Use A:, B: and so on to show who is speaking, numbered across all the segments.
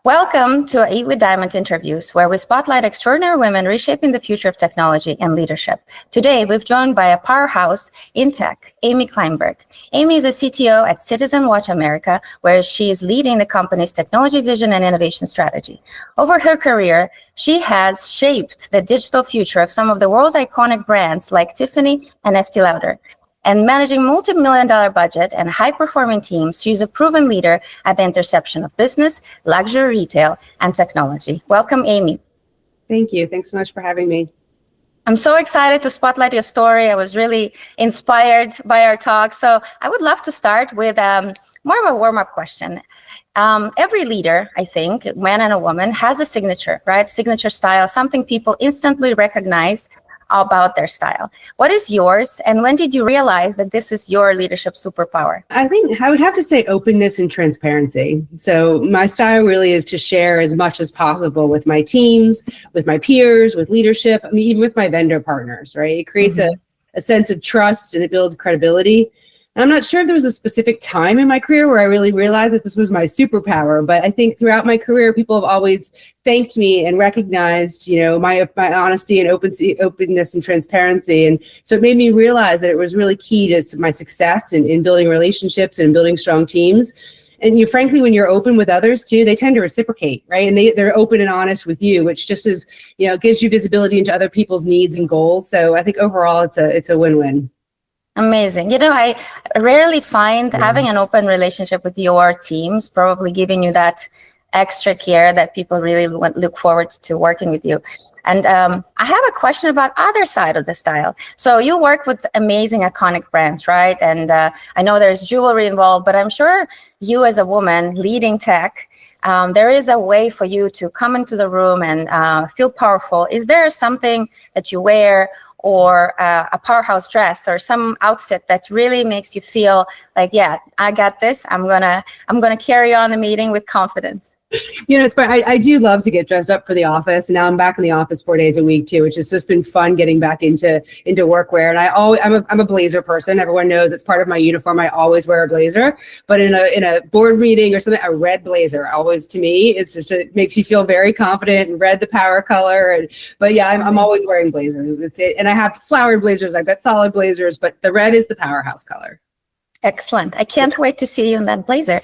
A: Welcome to Eat with Diamond interviews, where we spotlight extraordinary women reshaping the future of technology and leadership. Today, we've joined by a powerhouse in tech, Amy Kleinberg. Amy is a CTO at Citizen Watch America, where she is leading the company's technology vision and innovation strategy. Over her career, she has shaped the digital future of some of the world's iconic brands like Tiffany and Estee Lauder. And managing multi-million-dollar budget and high-performing teams, she's a proven leader at the intersection of business, luxury retail, and technology. Welcome, Amy.
B: Thank you. Thanks so much for having me.
A: I'm so excited to spotlight your story. I was really inspired by our talk. So I would love to start with more of a warm-up question. Every leader, I think, man and a woman, has a signature, right? Signature style, something people instantly recognize about their style. What is yours, and when did you realize that this is your leadership superpower?
B: I think I would have to say openness and transparency. So my style really is to share as much as possible with my teams, with my peers, with leadership, even with my vendor partners, right? It creates a sense of trust and it builds credibility. I'm not sure if there was a specific time in my career where I really realized that this was my superpower, but I think throughout my career, people have always thanked me and recognized, my honesty and openness and transparency. And so it made me realize that it was really key to my success in building relationships and building strong teams. And frankly, when you're open with others too, they tend to reciprocate, right? And they're open and honest with you, which just is, gives you visibility into other people's needs and goals. So I think overall, it's a win-win.
A: Amazing. I rarely find having an open relationship with your teams, probably giving you that extra care that people really look forward to working with you. And I have a question about other side of the style. So you work with amazing, iconic brands, right? And I know there's jewelry involved, but I'm sure you as a woman leading tech, there is a way for you to come into the room and feel powerful. Is there something that you wear or a powerhouse dress or some outfit that really makes you feel like, yeah, I got this. I'm gonna carry on the meeting with confidence?
B: It's funny. I do love to get dressed up for the office. And now I'm back in the office 4 days a week too, which has just been fun getting back into workwear. And I'm a blazer person. Everyone knows it's part of my uniform. I always wear a blazer, but in a board meeting or something, a red blazer always to me is just, it makes you feel very confident, and red, the power color. But yeah, I'm always wearing blazers. And I have flowered blazers. I've got solid blazers, but the red is the powerhouse color.
A: Excellent. I can't wait to see you in that blazer.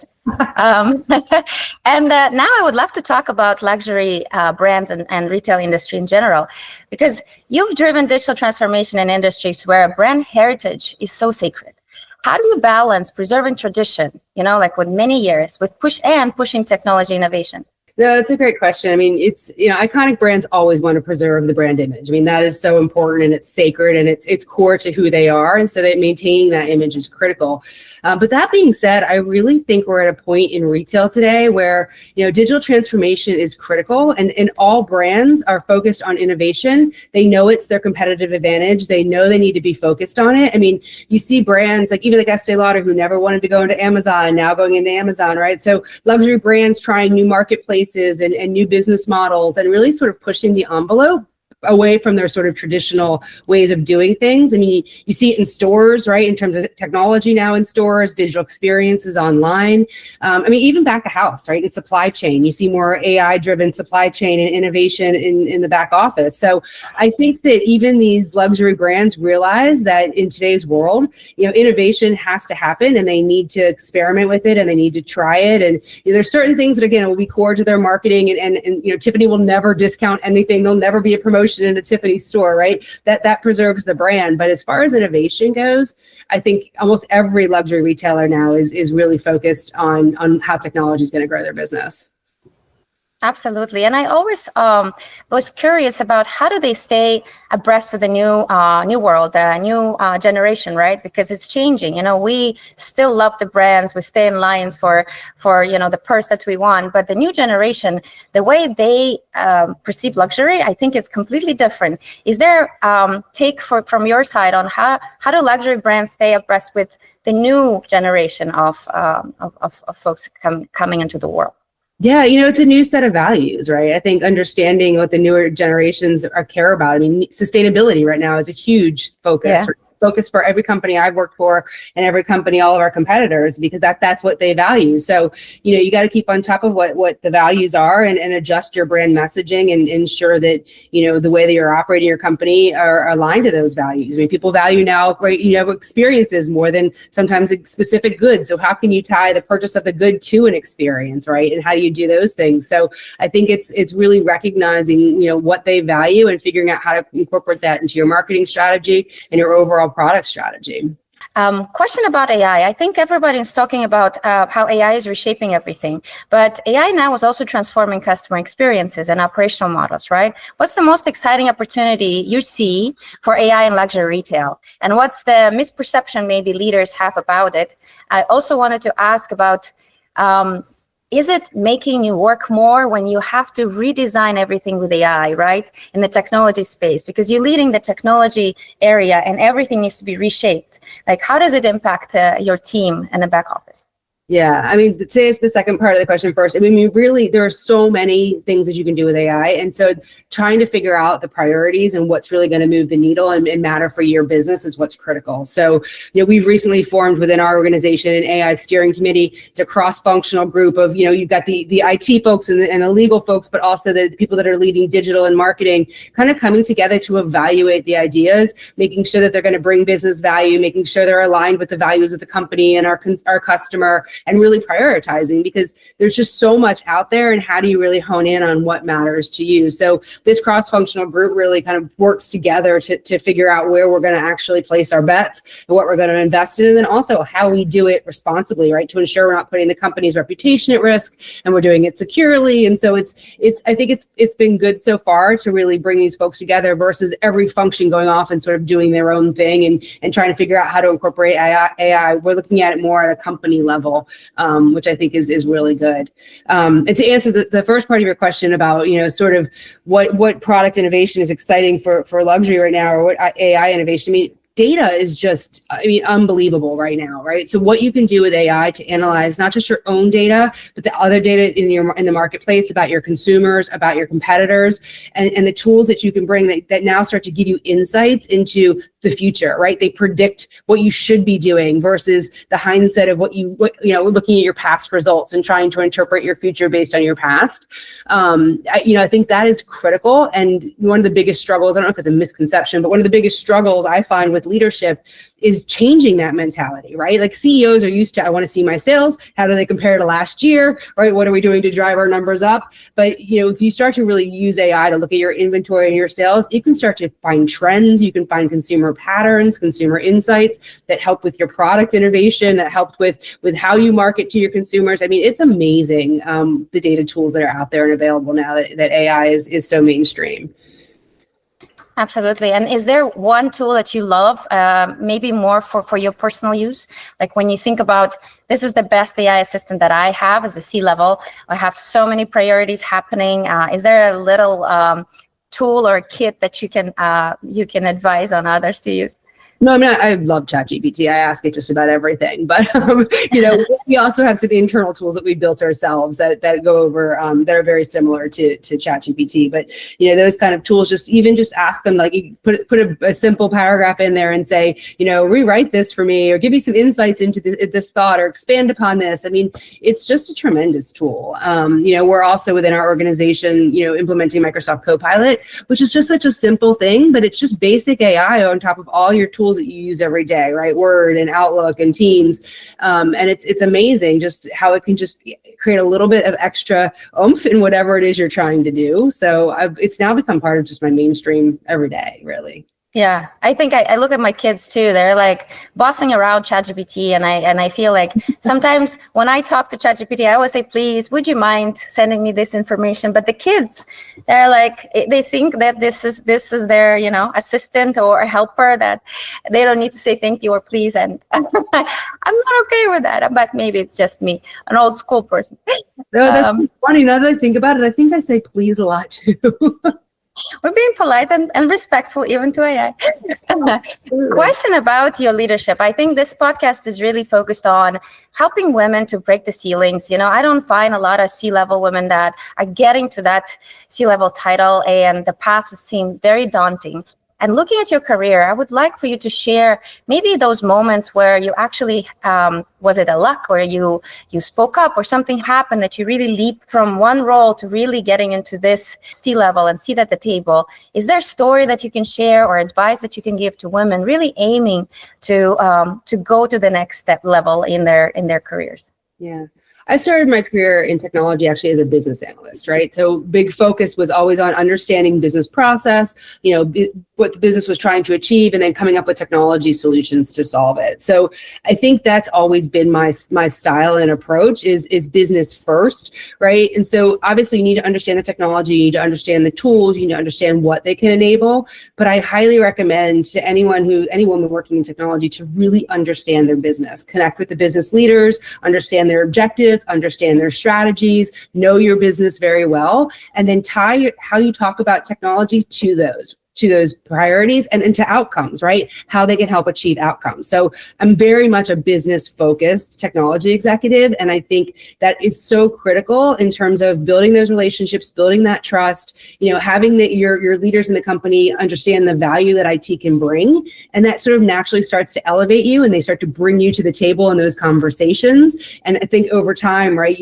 A: And now I would love to talk about luxury brands and retail industry in general, because you've driven digital transformation in industries where brand heritage is so sacred. How do you balance preserving tradition, like with many years, with pushing technology innovation?
B: No, that's a great question. I mean, it's, iconic brands always want to preserve the brand image. I mean, that is so important, and it's sacred, and it's core to who they are. And so that maintaining that image is critical. But that being said, I really think we're at a point in retail today where, digital transformation is critical, and all brands are focused on innovation. They know it's their competitive advantage. They know they need to be focused on it. I mean, you see brands like Estee Lauder, who never wanted to go into Amazon, now going into Amazon, right? So luxury brands trying new marketplaces and new business models, and really sort of pushing the envelope away from their sort of traditional ways of doing things. I mean, you see it in stores, right? In terms of technology now in stores, digital experiences online. Even back of house, right? In supply chain, you see more AI-driven supply chain and innovation in the back office. So I think that even these luxury brands realize that in today's world, innovation has to happen, and they need to experiment with it, and they need to try it. And there's certain things that, again, will be core to their marketing, and Tiffany will never discount anything. There'll never be a promotion in a Tiffany store, right? That preserves the brand. But as far as innovation goes, I think almost every luxury retailer now is really focused on how technology is going to grow their business.
A: Absolutely. And I always was curious about how do they stay abreast with the new world, the new generation, right? Because it's changing. We still love the brands. We stay in lines for the purse that we want. But the new generation, the way they perceive luxury, I think is completely different. Is there take from your side on how do luxury brands stay abreast with the new generation of folks coming into the world?
B: Yeah, it's a new set of values, right? I think understanding what the newer generations care about. I mean, sustainability right now is a huge focus.
A: Yeah.
B: focus for every company I've worked for and every company, all of our competitors, because that's what they value. So, you got to keep on top of what the values are and adjust your brand messaging and ensure that, the way that you're operating your company are aligned to those values. I mean, people value now great, experiences more than sometimes specific goods. So how can you tie the purchase of the good to an experience, right? And how do you do those things? So I think it's really recognizing, what they value and figuring out how to incorporate that into your marketing strategy and your overall product strategy.
A: Question about AI. I think everybody's talking about how AI is reshaping everything, but AI now is also transforming customer experiences and operational models, right? What's the most exciting opportunity you see for AI in luxury retail? And what's the misperception maybe leaders have about it? I also wanted to ask about, is it making you work more when you have to redesign everything with AI, right? In the technology space, because you're leading the technology area and everything needs to be reshaped. Like, how does it impact your team and the back office?
B: Yeah, I mean, to answer the second part of the question first, I mean, really, there are so many things that you can do with AI. And so trying to figure out the priorities and what's really going to move the needle and matter for your business is what's critical. So, we've recently formed within our organization an AI steering committee. It's a cross-functional group of, you've got the IT folks and the legal folks, but also the people that are leading digital and marketing, kind of coming together to evaluate the ideas, making sure that they're going to bring business value, making sure they're aligned with the values of the company and our customer, and really prioritizing, because there's just so much out there, and how do you really hone in on what matters to you? So this cross-functional group really kind of works together to figure out where we're going to actually place our bets and what we're going to invest in, and then also how we do it responsibly, right? To ensure we're not putting the company's reputation at risk and we're doing it securely. And so I think it's been good so far to really bring these folks together versus every function going off and sort of doing their own thing and trying to figure out how to incorporate AI. We're looking at it more at a company level, which I think is really good. And to answer the first part of your question about, sort of what product innovation is exciting for luxury right now, or what AI innovation, I mean, data is just, unbelievable right now, right? So what you can do with AI to analyze not just your own data, but the other data in the marketplace about your consumers, about your competitors, and the tools that you can bring that now start to give you insights into the future, right? They predict what you should be doing versus the hindsight of what looking at your past results and trying to interpret your future based on your past. I think that is critical. And one of the biggest struggles, I don't know if it's a misconception, but one of the biggest struggles I find with leadership is changing that mentality, right? Like CEOs are used to, I want to see my sales. How do they compare to last year, right? What are we doing to drive our numbers up? But, if you start to really use AI to look at your inventory and your sales, you can start to find trends. You can find consumer patterns, consumer insights that help with your product innovation, that help with how you market to your consumers. I mean, it's amazing, the data tools that are out there and available now that AI is so mainstream.
A: Absolutely. And is there one tool that you love, maybe more for your personal use? Like when you think about, this is the best AI assistant that I have as a C-level, I have so many priorities happening. Is there a little tool or kit that you can advise on others to use?
B: No, I mean, I love ChatGPT. I ask it just about everything, but we also have some internal tools that we built ourselves that go over that are very similar to ChatGPT. But those kind of tools, just ask them, like, you put a simple paragraph in there and say, rewrite this for me, or give me some insights into this thought, or expand upon this. I mean, it's just a tremendous tool. We're also within our organization, implementing Microsoft Copilot, which is just such a simple thing, but it's just basic AI on top of all your tools that you use every day, right? Word and Outlook and Teams. And it's amazing just how it can just create a little bit of extra oomph in whatever it is you're trying to do. So it's now become part of just my mainstream every day, really.
A: Yeah, I think I look at my kids too. They're like bossing around ChatGPT, and I feel like sometimes when I talk to ChatGPT, I always say, "Please, would you mind sending me this information?" But the kids, they're like, they think that this is their assistant or a helper, that they don't need to say thank you or please, and I'm not okay with that. But maybe it's just me, an old school person.
B: No, that's funny. Now that I think about it, I think I say please a lot too.
A: We're being polite and respectful even to AI. Question about your leadership. I think this podcast is really focused on helping women to break the ceilings. I don't find a lot of C-level women that are getting to that C-level title, and the path seems very daunting. And looking at your career, I would like for you to share maybe those moments where you actually, was it a luck, or you spoke up, or something happened that you really leaped from one role to really getting into this C-level and seat at the table. Is there a story that you can share or advice that you can give to women really aiming to go to the next step level in their careers?
B: Yeah. I started my career in technology actually as a business analyst, right? So big focus was always on understanding business process, what the business was trying to achieve, and then coming up with technology solutions to solve it. So I think that's always been my style and approach is business first, right? And so obviously you need to understand the technology, you need to understand the tools, you need to understand what they can enable. But I highly recommend to any woman working in technology to really understand their business, connect with the business leaders, understand their objectives, understand their strategies, know your business very well, and then tie how you talk about technology to those priorities and into outcomes, right? How they can help achieve outcomes. So I'm very much a business focused technology executive. And I think that is so critical in terms of building those relationships, building that trust, having your leaders in the company understand the value that IT can bring. And that sort of naturally starts to elevate you, and they start to bring you to the table in those conversations. And I think over time, right,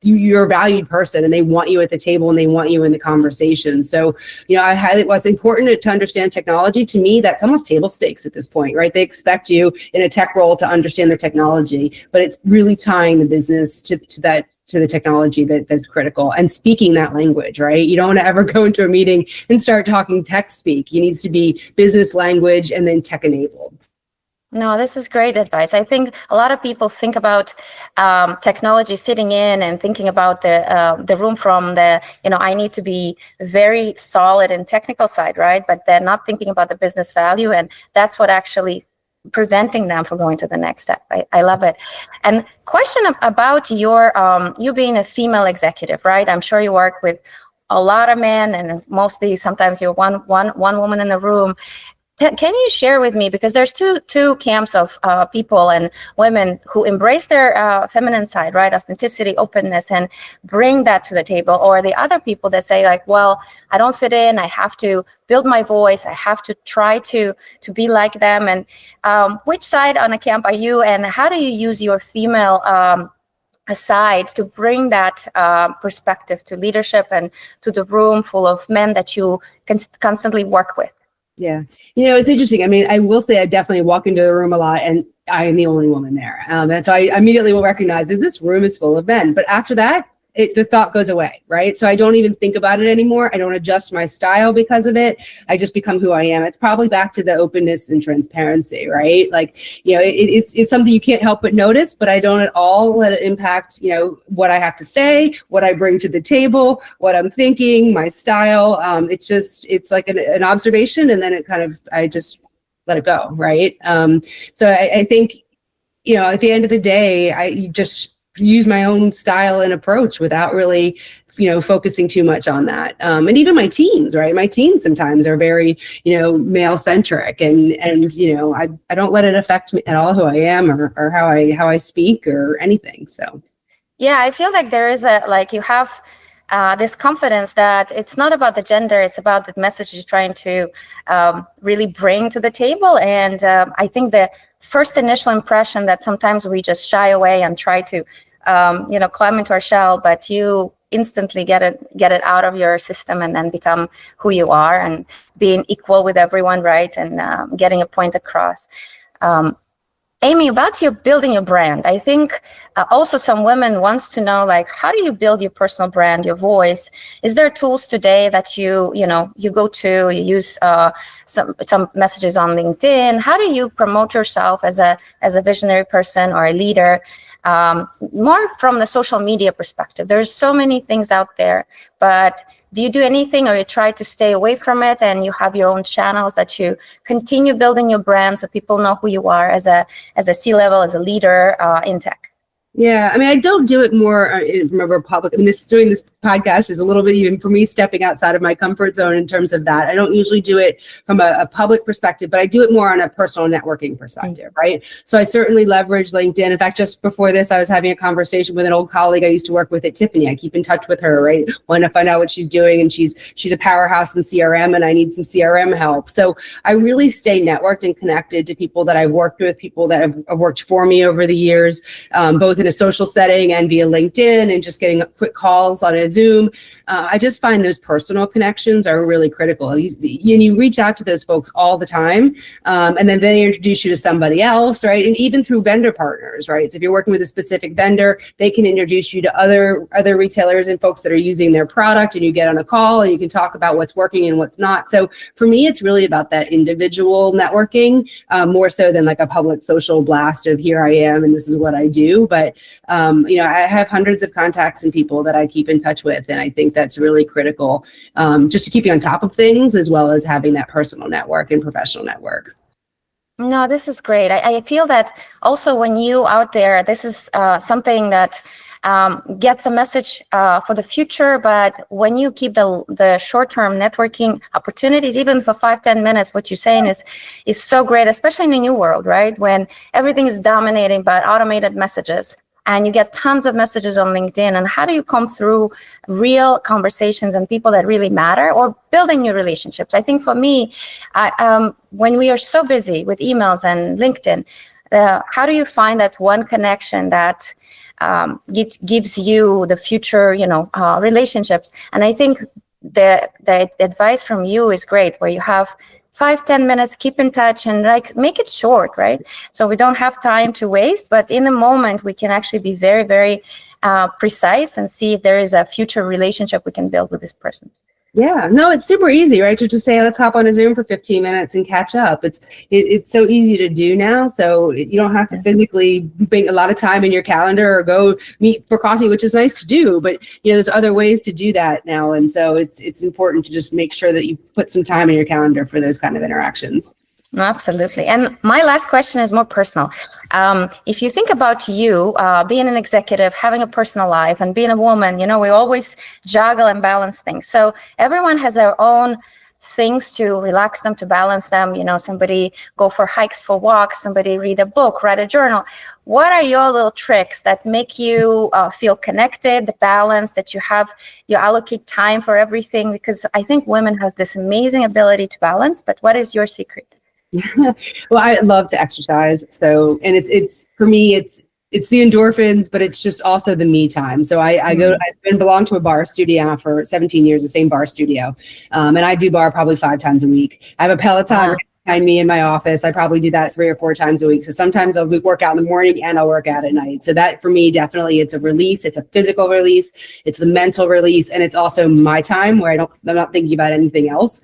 B: you're a valued person, and they want you at the table, and they want you in the conversation. So, what's important to understand technology, to me, that's almost table stakes at this point, right? They expect you in a tech role to understand the technology, but it's really tying the business to the technology that's critical, and speaking that language, right? You don't want to ever go into a meeting and start talking tech speak. It needs to be business language and then tech enabled.
A: No, this is great advice. I think a lot of people think about technology fitting in and thinking about the room from I need to be very solid in technical side, right? But they're not thinking about the business value, and that's what actually preventing them from going to the next step. I love it. And question about you being a female executive, right? I'm sure you work with a lot of men, and mostly sometimes you're one woman in the room. Can you share with me, because there's two camps of people and women who embrace their feminine side, right? Authenticity, openness, and bring that to the table. Or the other people that say like, well, I don't fit in. I have to build my voice. I have to try to be like them. And which side on a camp are you? And how do you use your female aside to bring that perspective to leadership and to the room full of men that you can constantly work with?
B: Yeah. It's interesting. I mean, I will say I definitely walk into the room a lot, and I am the only woman there. And so I immediately will recognize that this room is full of men. But after that, the thought goes away, right? So I don't even think about it anymore. I don't adjust my style because of it. I just become who I am. It's probably back to the openness and transparency, right? Like, it's something you can't help but notice, but I don't at all let it impact, what I have to say, what I bring to the table, what I'm thinking, my style. It's like an observation, and then I just let it go, right? So I think, at the end of the day, I just use my own style and approach without really, focusing too much on that. And even my teams, right? My teams sometimes are very, male centric, and I don't let it affect me at all who I am or how I speak or anything. So,
A: yeah, I feel like there is you have this confidence that it's not about the gender, it's about the message you're trying to really bring to the table. And I think the first initial impression that sometimes we just shy away and try to climb into our shell, but you instantly get it out of your system and then become who you are and being equal with everyone, right? And getting a point across. Amy, about your building your brand, I think also some women wants to know, like, how do you build your personal brand, your voice? Is there tools today that you go to, you use some messages on LinkedIn? How do you promote yourself as a visionary person or a leader? More from the social media perspective. There's so many things out there, but do you do anything, or you try to stay away from it and you have your own channels that you continue building your brand so people know who you are as a C-level, as a leader in tech?
B: Yeah, I mean, I don't do it more from a public. I mean, doing this podcast is a little bit even for me stepping outside of my comfort zone in terms of that. I don't usually do it from a public perspective, but I do it more on a personal networking perspective, right? So I certainly leverage LinkedIn. In fact, just before this, I was having a conversation with an old colleague I used to work with at Tiffany. I keep in touch with her, right? Want to find out what she's doing, and she's a powerhouse in CRM, and I need some CRM help. So I really stay networked and connected to people that I've worked with, people that have worked for me over the years, both in a social setting and via LinkedIn, and just getting quick calls on a Zoom. I just find those personal connections are really critical. You reach out to those folks all the time, and then they introduce you to somebody else, right? And even through vendor partners, right? So if you're working with a specific vendor, they can introduce you to other retailers and folks that are using their product, and you get on a call and you can talk about what's working and what's not. So for me, it's really about that individual networking, more so than like a public social blast of here I am and this is what I do. But I have hundreds of contacts and people that I keep in touch with, and I think that's really critical, just to keep you on top of things, as well as having that personal network and professional network.
A: No, this is great. I feel that also when you out there, this is something that gets a message for the future. But when you keep the short-term networking opportunities, even for 5-10 minutes, what you're saying is so great, especially in the new world, right? When everything is dominated by automated messages. And you get tons of messages on LinkedIn. And how do you come through real conversations and people that really matter, or building new relationships? I think for me, when we are so busy with emails and LinkedIn, how do you find that one connection that gives you the future, relationships? And I think the advice from you is great, where you have 5-10 minutes, keep in touch, and make it short, right? So we don't have time to waste, but in the moment we can actually be very, very precise and see if there is a future relationship we can build with this person.
B: Yeah, no, it's super easy, right? To just say, let's hop on a Zoom for 15 minutes and catch up. It's so easy to do now. So you don't have to physically bring a lot of time in your calendar or go meet for coffee, which is nice to do. But, there's other ways to do that now. And so it's important to just make sure that you put some time in your calendar for those kind of interactions.
A: Absolutely. And my last question is more personal. If you think about you being an executive, having a personal life, and being a woman, we always juggle and balance things. So everyone has their own things to relax them, to balance them. Somebody go for hikes, for walks, somebody read a book, write a journal. What are your little tricks that make you feel connected, the balance that you allocate time for everything? Because I think women has this amazing ability to balance, but what is your secret?
B: Well, I love to exercise. So, and it's for me, it's the endorphins, but it's just also the me time. So I've been belonged to a bar studio for 17 years, the same bar studio. And I do bar probably 5 times a week. I have a Peloton right behind me in my office. I probably do that 3 or 4 times a week. So sometimes I'll work out in the morning and I'll work out at night. So that for me, definitely, it's a release. It's a physical release. It's a mental release. And it's also my time where I'm not thinking about anything else.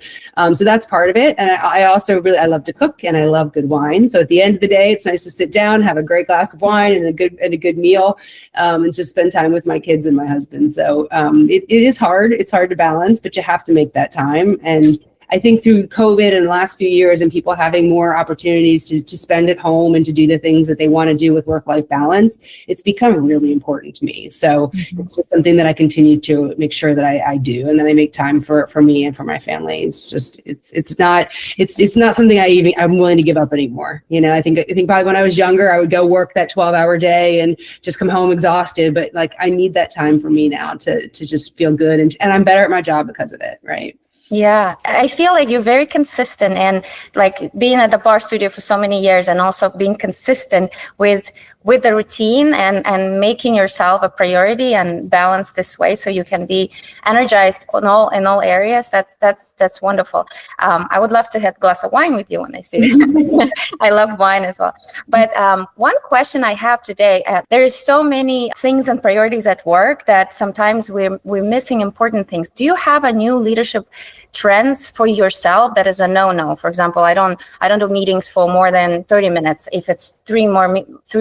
B: So that's part of it. And I also I love to cook, and I love good wine. So at the end of the day, it's nice to sit down, have a great glass of wine and a good meal, and just spend time with my kids and my husband. So it is hard. It's hard to balance, but you have to make that time. And I think through COVID and the last few years, and people having more opportunities to spend at home and to do the things that they want to do with work-life balance, it's become really important to me. So it's just something that I continue to make sure that I do, and then I make time for me and for my family. It's just it's not something I'm willing to give up anymore. I think probably when I was younger, I would go work that 12-hour day and just come home exhausted. But I need that time for me now to just feel good, and I'm better at my job because of it. Right.
A: Yeah, I feel like you're very consistent, and being at the bar studio for so many years, and also being consistent with the routine and making yourself a priority and balance this way so you can be energized in all areas. That's wonderful. I would love to have a glass of wine with you when I see it. I love wine as well. But one question I have today, there is so many things and priorities at work that sometimes we're missing important things. Do you have a new leadership trends for yourself that is a no-no? For example, I don't do meetings for more than 30 minutes. If it's three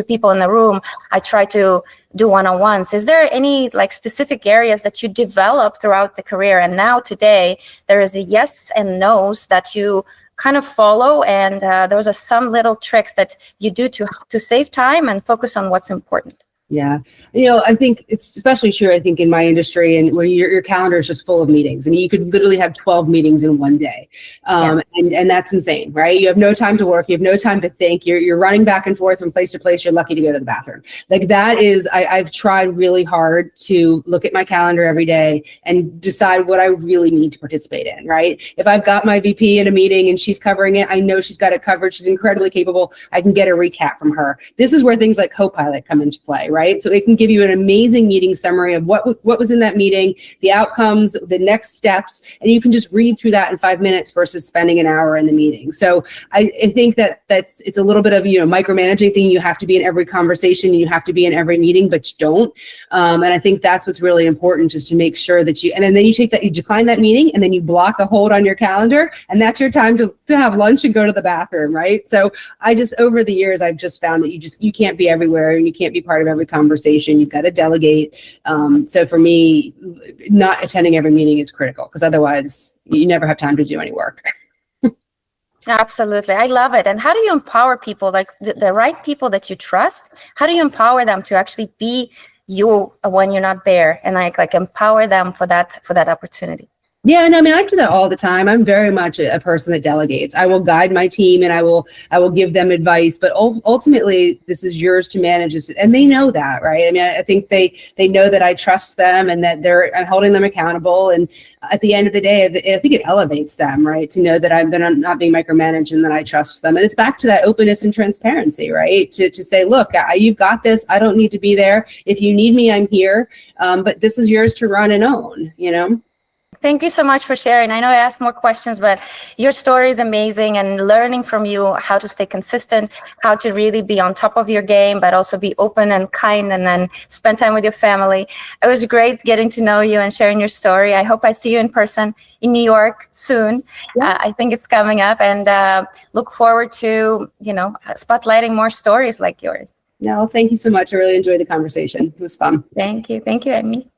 A: people in the room, I try to do one-on-ones. Is there any specific areas that you developed throughout the career, and now today there is a yes and no's that you kind of follow, and those are some little tricks that you do to save time and focus on what's important?
B: Yeah. I think it's especially true, I think, in my industry and where your calendar is just full of meetings. I mean, you could literally have 12 meetings in one day. And that's insane, right? You have no time to work. You have no time to think. You're running back and forth from place to place. You're lucky to go to the bathroom. Like that is, I've tried really hard to look at my calendar every day and decide what I really need to participate in, right? If I've got my VP in a meeting and she's covering it, I know she's got it covered. She's incredibly capable. I can get a recap from her. This is where things like Copilot come into play, right? So it can give you an amazing meeting summary of what was in that meeting, the outcomes, the next steps, and you can just read through that in 5 minutes versus spending an hour in the meeting. So I think it's a little bit of micromanaging thing. You have to be in every conversation, you have to be in every meeting, but you don't. And I think that's what's really important, just to make sure that and then you decline that meeting, and then you block a hold on your calendar, and that's your time to have lunch and go to the bathroom, right? So over the years, I've just found that you can't be everywhere and you can't be part of every conversation. You've got to delegate. So for me, not attending every meeting is critical, because otherwise you never have time to do any work.
A: Absolutely. I love it. And how do you empower people, like the right people that you trust? How do you empower them to actually be you when you're not there, and like empower them for that opportunity?
B: Yeah, and I mean, I do that all the time. I'm very much a person that delegates. I will guide my team and I will give them advice, but ultimately this is yours to manage, and they know that, right? I mean, I think they know that I trust them and that I'm holding them accountable. And at the end of the day, I think it elevates them, right? To know that I'm not being micromanaged and that I trust them. And it's back to that openness and transparency, right? To say, look, you've got this. I don't need to be there. If you need me, I'm here. But this is yours to run and own,
A: Thank you so much for sharing. I know I asked more questions, but your story is amazing, and learning from you how to stay consistent, how to really be on top of your game, but also be open and kind, and then spend time with your family. It was great getting to know you and sharing your story. I hope I see you in person in New York soon. Yeah. I think it's coming up, and look forward to, spotlighting more stories like yours.
B: No, thank you so much. I really enjoyed the conversation. It was fun.
A: Thank you. Thank you, Amy.